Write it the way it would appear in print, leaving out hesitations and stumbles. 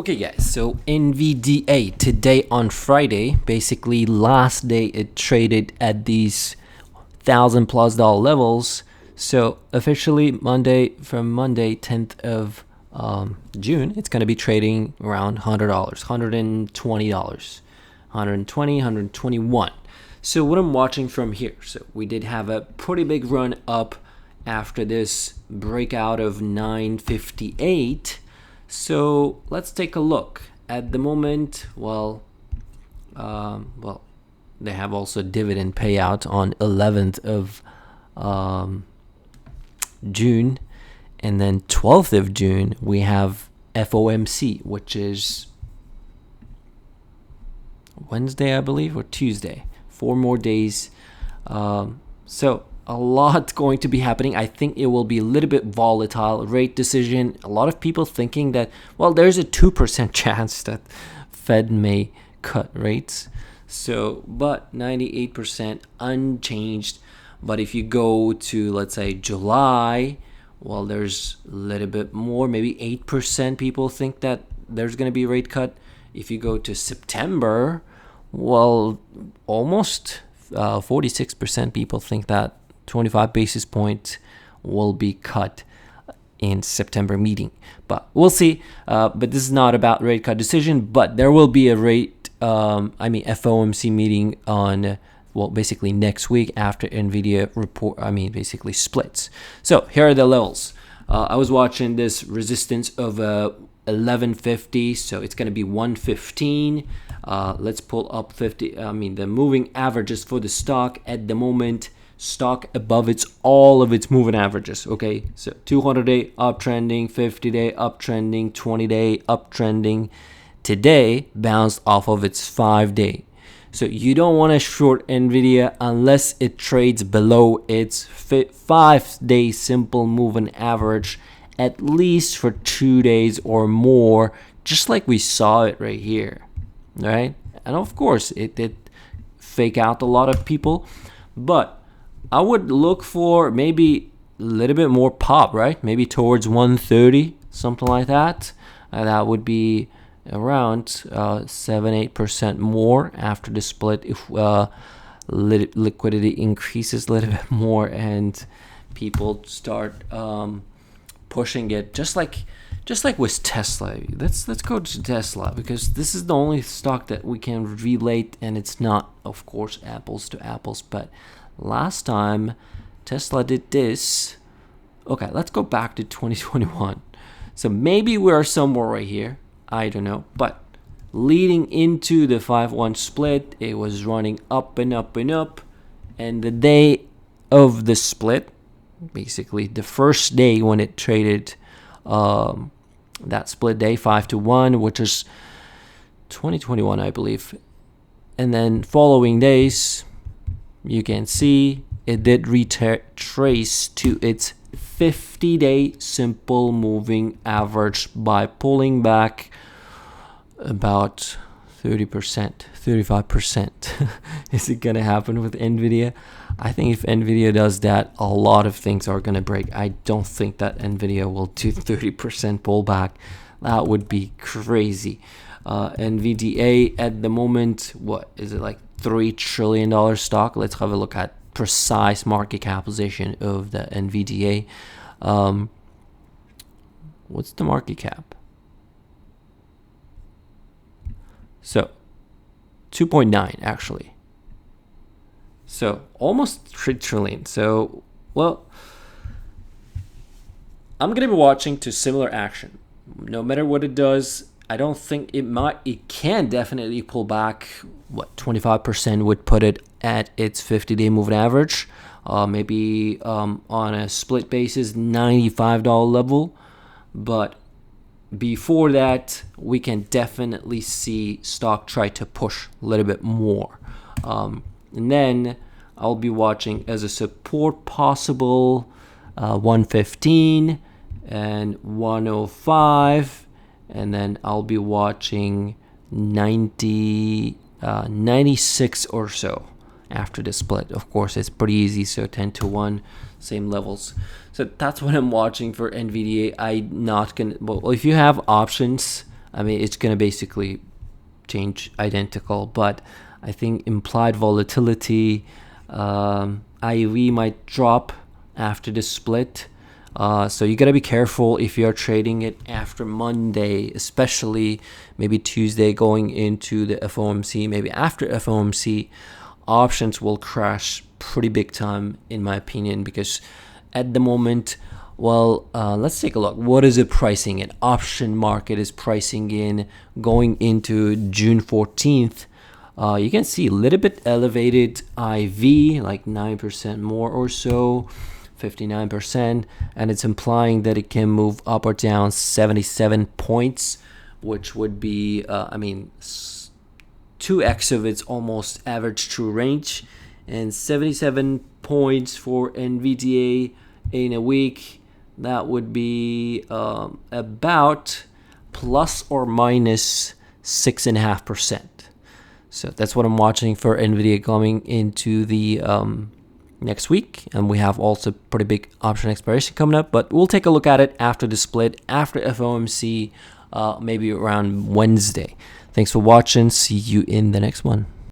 Okay guys, so NVDA today on Friday, basically last day it traded at these $1,000+ levels. So officially from Monday 10th of June, it's going to be trading around $100, $120, 121. So what I'm watching from here, so we did have a pretty big run up after this breakout of 958. So let's take a look. At the moment, they have also dividend payout on 11th of June, and then 12th of June we have FOMC, which is Wednesday, I believe, or Tuesday. 4 more days. So a lot going to be happening. I think it will be a little bit volatile. Rate decision. A lot of people thinking that, well, there's a 2% chance that Fed may cut rates. So, but 98% unchanged. But if you go to, let's say, July, well, there's a little bit more, maybe 8% people think that there's going to be a rate cut. If you go to September, well, almost 46% people think that 25 basis points will be cut in September meeting. But we'll see. But this is not about rate cut decision, but there will be a FOMC meeting on, basically next week after NVIDIA report, basically splits. So here are the levels. I was watching this resistance of 1150, so it's going to be 115. Let's pull up the moving averages for the stock at the moment. Stock above all of its moving averages. Okay, so 200-day uptrending, 50-day uptrending, 20-day uptrending. Today bounced off of its 5-day. So you don't want to short NVIDIA unless it trades below its 5-day simple moving average, at least for 2 days or more, just like we saw it right here, right? And of course, it did fake out a lot of people, but I would look for maybe a little bit more pop, right? Maybe towards 130, something like that. That would be around 7-8% more after the split if liquidity increases a little bit more and people start pushing it, just like with Tesla. Let's go to Tesla, because this is the only stock that we can relate, and it's not, of course, apples to apples, but last time Tesla did this. Okay, let's go back to 2021. So maybe we are somewhere right here. I don't know. But leading into the 5-1 split, it was running up and up and up. And the day of the split, basically the first day when it traded that split day, 5-1, which is 2021, I believe. And then following days, you can see it did retrace to its 50-day simple moving average by pulling back about 30%, 35%. Is it going to happen with NVIDIA? I think if NVIDIA does that, a lot of things are going to break. I don't think that NVIDIA will do 30% pullback. That would be crazy. NVDA at the moment, what is it, like $3 trillion stock? Let's have a look at precise market capitalization of the NVDA. What's the market cap? So 2.9 actually. So almost 3 trillion. So, well, I'm going to be watching to similar action. No matter what it does, I don't think it can definitely pull back. 25% would put it at its 50-day moving average. Maybe on a split basis, $95 level. But before that, we can definitely see stock try to push a little bit more. And then I'll be watching as a support possible 115 and 105. And then I'll be watching 96 or so after the split. Of course, it's pretty easy, so 10-1, same levels. So that's what I'm watching for NVDA. I'm not gonna. Well, if you have options, I mean, it's going to basically change identical, but I think implied volatility, IV might drop after the split. So you gotta be careful if you're trading it after Monday, especially maybe Tuesday going into the FOMC, maybe after FOMC. Options will crash pretty big time, in my opinion, because at the moment, well, let's take a look. What is it pricing in? Option market is pricing in going into June 14th. You can see a little bit elevated IV, like 9% more or so, 59%, and it's implying that it can move up or down 77 points, which would be, 2x of its almost average true range, and 77 points for NVDA in a week. That would be about plus or minus 6.5%. So that's what I'm watching for NVIDIA coming into the next week. And we have also pretty big option expiration coming up. But we'll take a look at it after the split, after FOMC, maybe around Wednesday. Thanks for watching. See you in the next one.